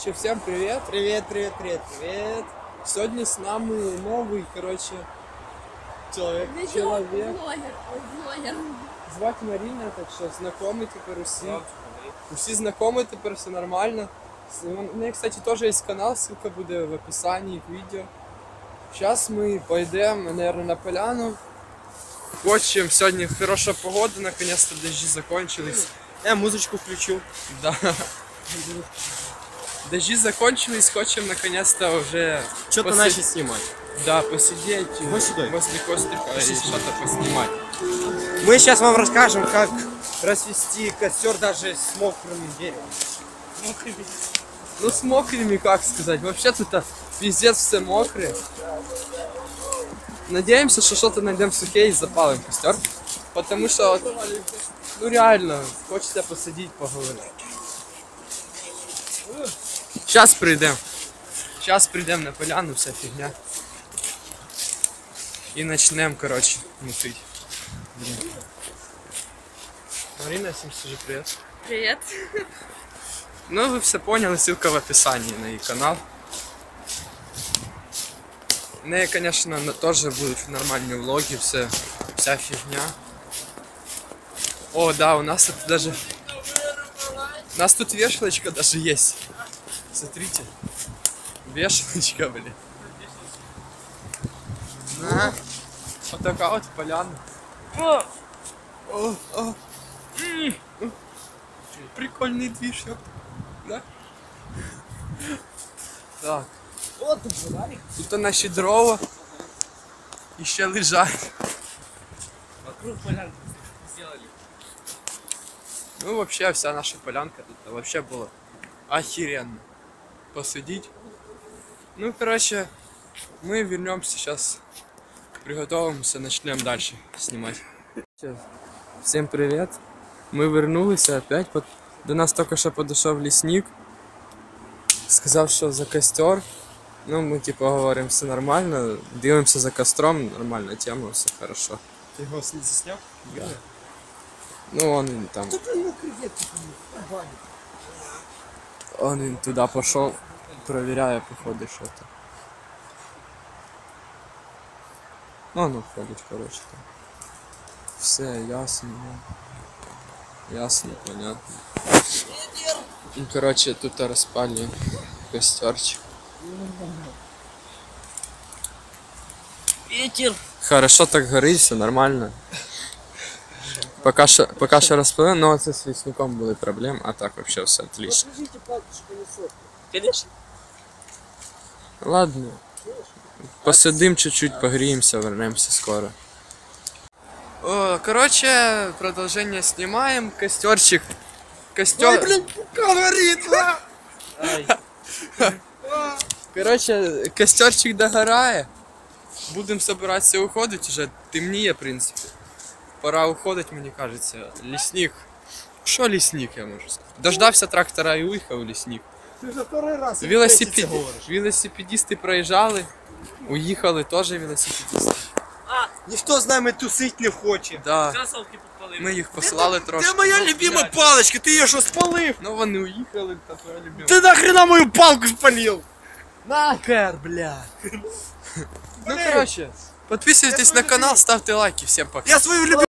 Короче, всем привет. Привет, привет, привет, привет. Сегодня с нами новый, человек. Блогер. Звати Марина, так що знайомі тепер усі. Усі знайомі, тепер все нормально. У меня, кстати, тоже есть канал, ссылка будет в описании к видео. Сейчас мы пойдем, наверное, на поляну. Хочем, сегодня хорошая погода, наконец-то дожди закончились. Я музычку включу. Да. Дожди закончились, хочем наконец-то уже Что-то начать снимать. Да, посидеть сюда. возле кострика и что-то поснимать. Мы сейчас вам расскажем, как развести костер даже с мокрым деревом. Ну с мокрыми, как сказать, вообще тут пиздец все мокрые. Надеемся, что что-то найдем сухие и запалим костер. Потому что, ну реально, хочется посадить, поговорить. Сейчас придем. Сейчас придем на поляну, вся фигня. И начнем, короче, мутить. Марина, всем скажи привет. Привет. Ну, вы все поняли, ссылка в описании на ее канал. У нее, конечно, тоже будут нормальные влоги, вся фигня. О, да, у нас тут даже... У нас тут вешалочка даже есть. Смотрите. Вешалочка, блин. Ага. Вот такая вот поляна. О. Прикольный движ, да? Так. Тут наши дрова еще лежат. Вокруг полянки сделали. Ну, вообще, вся наша полянка тут вообще было охеренно посадить. Ну, короче, мы вернемся сейчас, приготовимся, начнем дальше снимать. Всем привет. Мы вернулись опять. До нас только что подошел лесник. Сказал, что за костер. Ну, мы типа говорим, все нормально. Дивимся за костром, нормальная тема, все хорошо. Ты его заснял? Да. Ну, он там... Он туда пошел, проверяя, походу, что-то. Ну, он уходит, короче. Там. Все ясно, да. Ясно, понятно. Ну, короче, тут распали костерчик. Ветер. Хорошо так горит, все нормально. Пока що розпалили, но це з лісником були проблеми, а так вообще все отлично. Конечно. Ладно. Посидим чуть-чуть, погреемся, вернемся скоро. О, короче, продолжение снимаем. Костерчик. Костер. Ой, блин, говорит, Короче, костерчик догорає. Будем собираться уходить, уже темніє, в принципе. Пора уходить, мені кажется. Лесник. Що лесник, я можу сказати? Дождався трактора і уїхав лесник. Ты уже второй раз. Велосипедисти проїжджали, уїхали теж велосипедисти. Ніхто з нами тусить не хоче. Да. Кросовки подпалили. Ми їх послали трошки. Це моя Ну, любима блядь. палочка, ти її що спалив? Ну вони уїхали, та твоя любима. Ти нахрена мою палку спалив? Нахер, бля. Ну короче, подписывайтесь на канал, ставьте лайки, всем пока. Я свою любимую